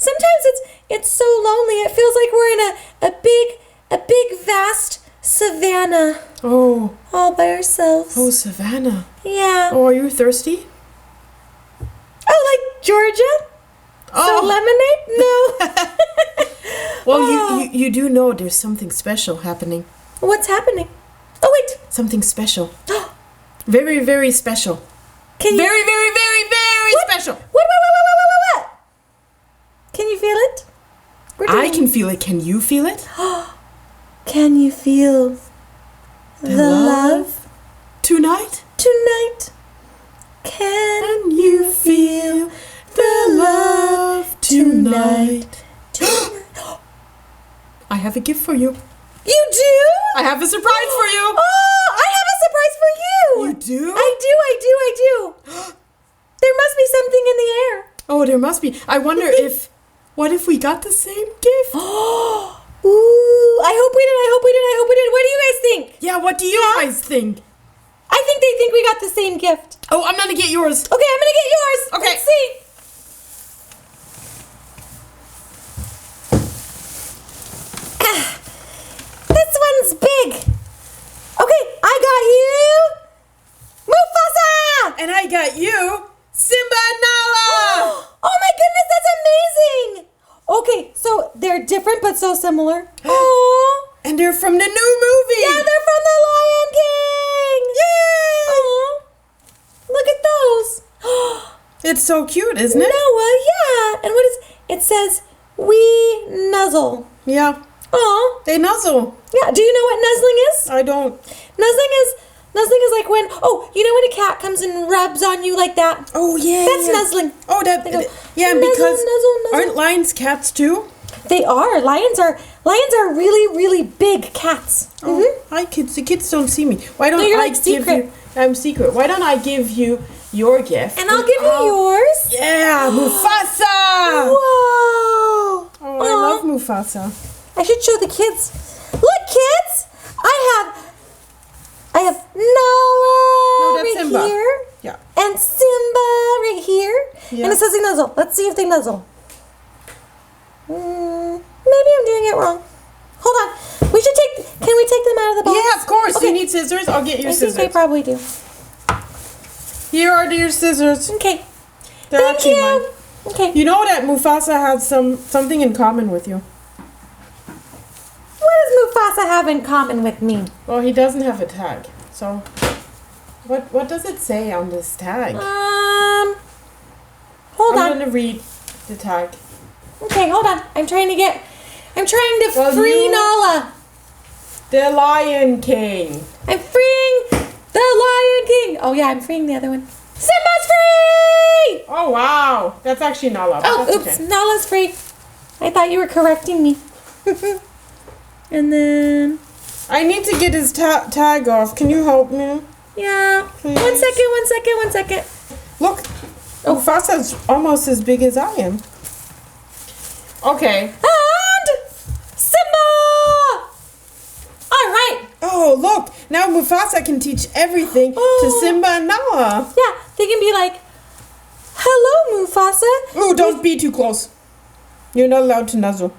Sometimes it's so lonely. It feels like we're in a big vast savannah. Oh. All by ourselves. Oh, savannah. Yeah. Oh, are you thirsty? Oh, like Georgia? So lemonade? No. Well, you do know there's something special happening. What's happening? Oh, wait. Something special. Very, very special. Can you... Very, very, very, very special. What? Can you feel it? I can feel it. Can you feel it? Can you feel the love tonight? Tonight. Can you feel the love tonight? I have a gift for you. You do? I have a surprise for you. Oh, I have a surprise for you. You do? I do. There must be something in the air. Oh, there must be. I wonder what if we got the same gift? Ooh, I hope we did. What do you guys think? Yeah, what do you guys think? I think they think we got the same gift. Oh, I'm gonna get yours. Okay, I'm gonna get yours. Okay. Let's see. This one's big. Okay, I got you, Mufasa! And I got you, Simba and Nala! Oh my goodness, that's amazing! Okay, so they're different but so similar. Oh. And they're from the new movie! Yeah, they're from The Lion King! Yay! Oh, look at those. It's so cute, isn't it? Noah, yeah. And what is it? Says, we nuzzle. Yeah. Oh. They nuzzle. Yeah, do you know what nuzzling is? I don't. Nuzzling is like when, you know when a cat comes and rubs on you like that? Oh, yeah. That's nuzzling. Oh, that. They go, yeah, nuzzle, because nuzzle. aren't lions cats too? They are. Lions are really, really big cats. Oh, hi kids. The kids don't see me. Why don't No, you're I like give secret. you? I'm secret. Why don't I give you your gift? And I'll give you yours. Yeah, Mufasa. Whoa. Oh, I love Mufasa. I should show the kids. Look, kids. I have Nala that's right Simba. here. Yeah. And Simba right here. Yeah. And it says they nuzzle. Let's see if they nuzzle. Maybe I'm doing it wrong. Hold on. Can we take them out of the box? Yeah, of course. Okay. You need scissors? I'll get you I scissors. think I probably do. Here are your scissors. Okay. They're Thank actually you. mine. Okay. You know that Mufasa has something in common with you. What does Mufasa have in common with me? Well, he doesn't have a tag. So, what does it say on this tag? Hold on. I'm gonna read the tag. Okay, hold on. I'm trying to free Nala. The Lion King. I'm freeing the Lion King. Oh yeah, I'm freeing the other one. Simba's free! Oh wow, that's actually Nala. Oh, that's oops, okay. Nala's free. I thought you were correcting me. And then... I need to get his tag off. Can you help me? Yeah. Please. One second. Look, Mufasa's almost as big as I am. Okay. And Simba! All right. Oh, look. Now Mufasa can teach everything to Simba and Nala. Yeah, they can be like, hello, Mufasa. Oh, don't be too close. You're not allowed to nuzzle.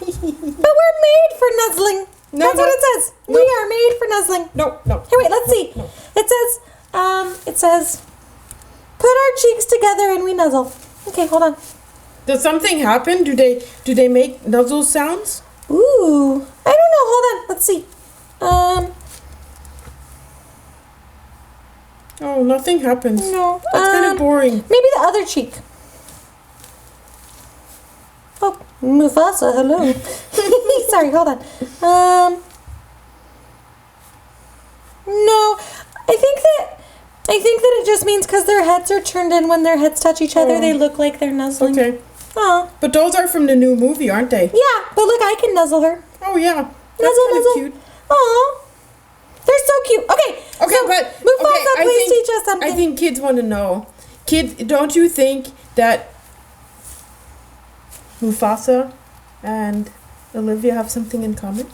But we're made for nuzzling. No, That's what it says. no. We are made for nuzzling. No. Here, wait, let's see. No. It says, put our cheeks together and we nuzzle. Okay, hold on. Does something happen? Do they make nuzzle sounds? Ooh, I don't know. Hold on. Let's see. Oh, nothing happens. No. That's kind of boring. Maybe the other cheek. Oh, Mufasa, hello. Sorry, hold on. No, I think that it just means because their heads are turned in when their heads touch each other, they look like they're nuzzling. Okay. Oh. But those are from the new movie, aren't they? Yeah, but look, I can nuzzle her. Oh yeah. That's Nuzzle, kind nuzzle. of cute. Aw. They're so cute. Okay. Okay, so, but Mufasa, please teach us something. I think kids want to know. Don't you think that Mufasa and Olivia have something in common?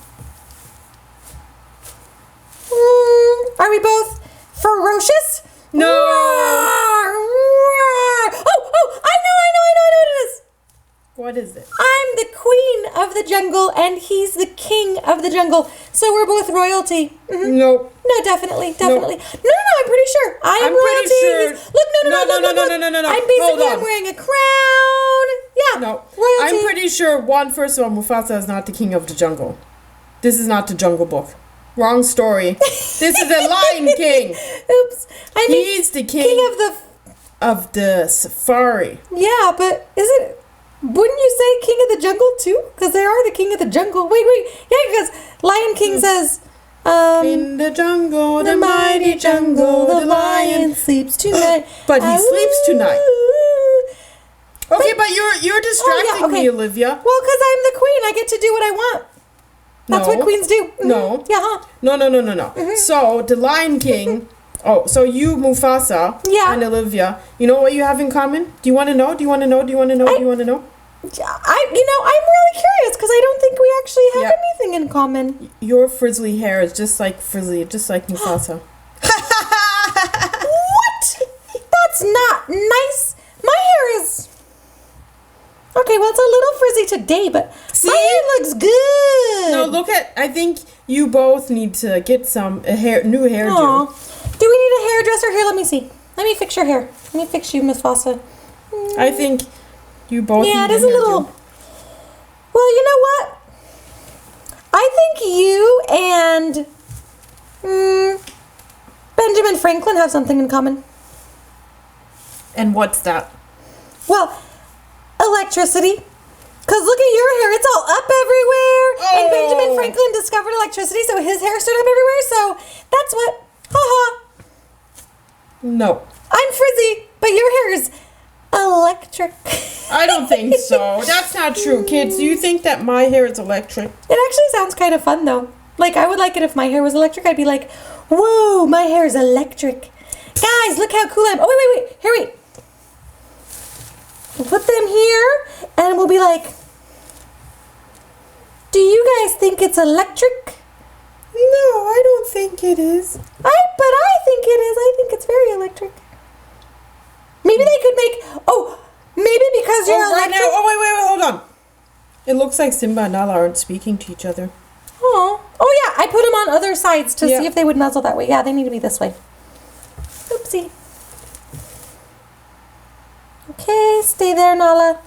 Are we both ferocious? No. Roar, roar. Oh, I know what it is. What is it? I'm the queen of the jungle, and he's the king of the jungle. So we're both royalty. Nope. No, definitely. No, I'm pretty sure. I am I'm pretty royalty. sure- Look, no. I'm basically, Hold on. I'm wearing a crown. Yeah, No. royalty. I'm pretty sure, first of all, Mufasa is not the king of the jungle. This is not the Jungle Book. Wrong story. This is the Lion King. Oops. I mean, He's the king of the safari. Yeah, but is it? Wouldn't you say king of the jungle too? Because they are the king of the jungle. Wait. Yeah, because Lion King says, in the jungle, the mighty jungle, the lion. sleeps tonight. But he sleeps tonight. Ooh. Okay, but you're distracting me, Olivia. Well, because I'm the queen, I get to do what I want. That's what queens do. No. Yeah. Huh? No. So the Lion King. Oh, so you, Mufasa, and Olivia. You know what you have in common? Do you want to know? I'm really curious because I don't think we actually have anything in common. Your frizzly hair is just like Mufasa. What? That's not nice. My hair is... Okay, well, it's a little frizzy today, but my hair looks good. No, I think you both need to get new hairdo. Aww. Do we need a hairdresser? Here, let me see. Let me fix your hair. Let me fix you, Miss Fossa. I think you both need it is a little... Well, you know what? I think you and Benjamin Franklin have something in common. And what's that? Well, electricity. Because look at your hair. It's all up everywhere. Oh. And Benjamin Franklin discovered electricity, so his hair stood up everywhere. So that's what... Ha-ha. No. I'm frizzy, but your hair is electric. I don't think so. That's not true, kids. Do you think that my hair is electric? It actually sounds kind of fun, though. Like, I would like it if my hair was electric. I'd be like, whoa, my hair is electric. Guys, look how cool I am. Oh, wait. Here, wait. We'll put them here, and we'll be like, do you guys think it's electric? No, I don't think it is. But I think it is. I think it's very electric. Maybe they could make... maybe because you're electric... Right now. Wait, hold on. It looks like Simba and Nala aren't speaking to each other. Oh yeah, I put them on other sides to see if they would nuzzle that way. Yeah, they need to be this way. Oopsie. Okay, stay there, Nala.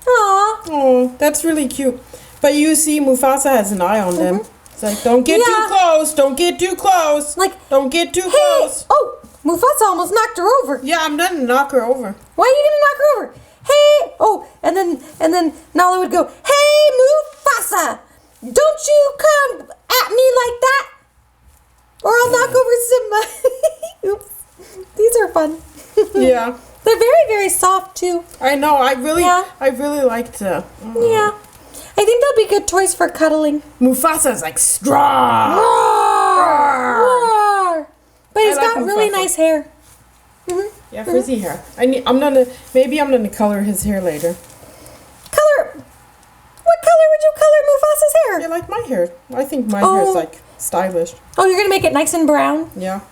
Aww. Oh, that's really cute. But you see, Mufasa has an eye on them. It's like, don't get too close. Don't get too close. Like, don't get too close. Oh, Mufasa almost knocked her over. Yeah, I'm gonna knock her over. Why are you gonna knock her over? Hey! Oh, and then Nala would go, hey, Mufasa! Don't you come at me like that, or I'll knock over Simba. Oops. These are fun. Yeah. They're very, very soft too. I know. I really like to. Yeah. I think they'll be good toys for cuddling. Mufasa's like strong. Roar! But he's got really nice hair. Yeah, frizzy hair. Maybe I'm gonna color his hair later. What color would you color Mufasa's hair? Yeah, like my hair. I think my hair is like stylish. Oh, you're gonna make it nice and brown? Yeah.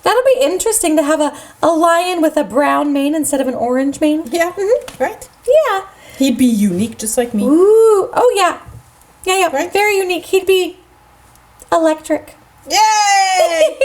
That'll be interesting to have a lion with a brown mane instead of an orange mane. Yeah. Right? Yeah. He'd be unique, just like me. Ooh. Oh, yeah. Yeah. Right? Very unique. He'd be electric. Yay!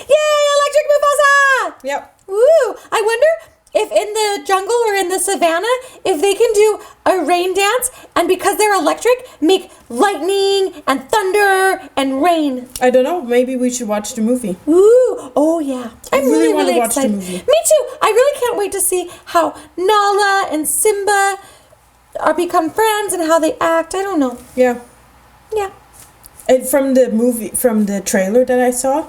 Yay, electric Mufasa! Yep. Woo! I wonder if in the jungle or in the savannah, if they can do a rain dance, and because they're electric, make lightning and thunder and rain. I don't know. Maybe we should watch the movie. Ooh! Oh, yeah. I'm really want to watch excited. the movie. Me too. I really can't wait to see how Nala and Simba become friends and how they act. I don't know. Yeah. Yeah. And from the trailer that I saw,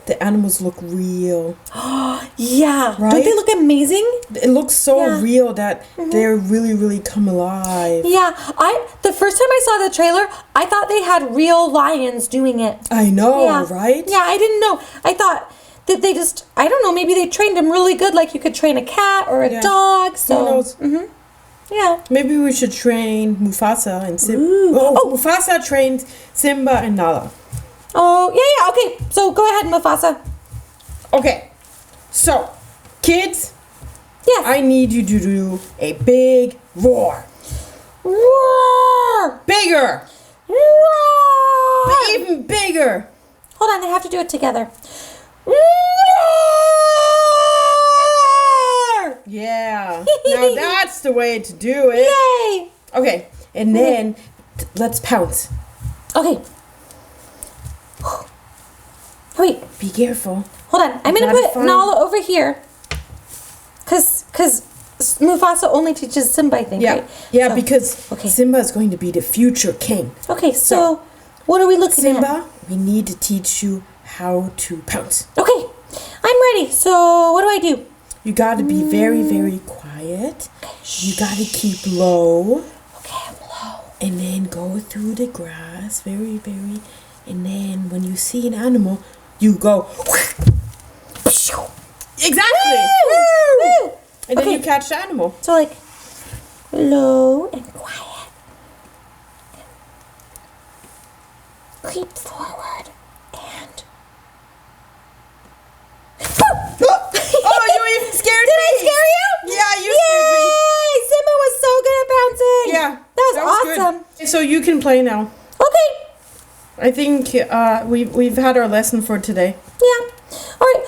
the animals look real. Yeah. Right? Don't they look amazing? It looks so real that they're really, really come alive. Yeah. The first time I saw the trailer, I thought they had real lions doing it. I know, Yeah. right? Yeah, I didn't know. I thought that they just, I don't know, maybe they trained them really good, like you could train a cat or a dog. So. Who knows? Yeah. Maybe we should train Mufasa and Simba. Ooh. Mufasa trained Simba and Nala. Oh, yeah. Okay, so go ahead, Mufasa. Okay, so, kids, Yes. I need you to do a big roar. Roar! Bigger. Roar! Even bigger. Hold on, they have to do it together. Roar! Yeah. Now that's the way to do it. Yay! Okay. And then let's pounce. Okay. Wait, Be careful. hold on. I'm gonna gotta put find- Nala over here. Cause Mufasa only teaches Simba, I think, Yeah. right? Yeah, So- because okay. Simba is going to be the future king. Okay, so what are we looking at? Simba, we need to teach you how to pounce. Okay, I'm ready. So what do I do? You got to be very, very quiet. You got to keep low. Okay, I'm low. And then go through the grass very, very. And then when you see an animal, you go. Exactly. Woo! And then Okay. you catch the animal. So like low and quiet. Creep forward and Oh, you even scared Did me. I scare you? Yeah, you scared me. Yay! Simba was so good at bouncing. Yeah. That was good. awesome. So you can play now. Okay. I think we've had our lesson for today. Yeah. All right.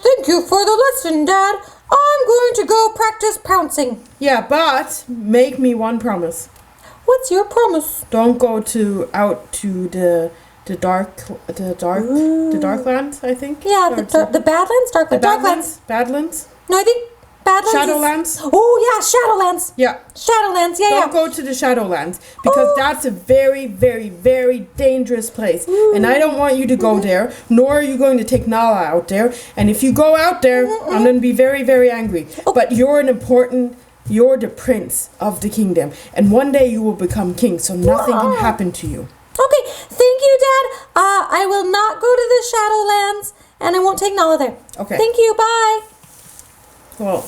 Thank you for the lesson, Dad. I'm going to go practice pouncing. Yeah, but make me one promise. What's your promise? Don't go out to the darklands, I think. Yeah, Or the Badlands, Darklands. Badlands. No, I think Badlands. Shadowlands? Oh yeah, Shadowlands. Yeah. Shadowlands. Yeah, Don't yeah. go to the Shadowlands because that's a very, very, very dangerous place. And I don't want you to go there, nor are you going to take Nala out there. And if you go out there, I'm going to be very, very angry. But you're the prince of the kingdom. And one day you will become king, so nothing can happen to you. Okay, thank you, Dad. I will not go to the Shadowlands, and I won't take Nala there. Okay. Thank you. Bye. Well,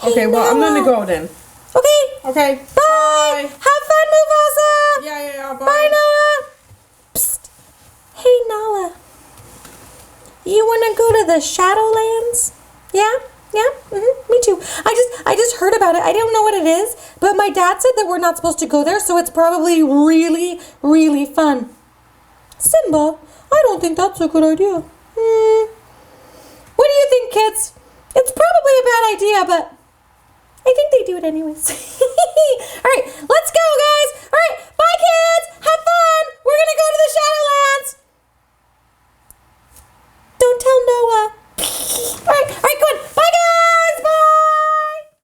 Hey, okay, well, I'm going to Nala. go then. Okay. Okay. Bye. Have fun, Mufasa. Yeah, bye. Bye, Nala. Psst. Hey, Nala. You want to go to the Shadowlands? Yeah? Yeah? Me too. I just heard about it. I don't know what it is, but my dad said that we're not supposed to go there, so it's probably really, really fun. Simba, I don't think that's a good idea. What do you think, kids? It's probably a bad idea, but I think they do it anyways.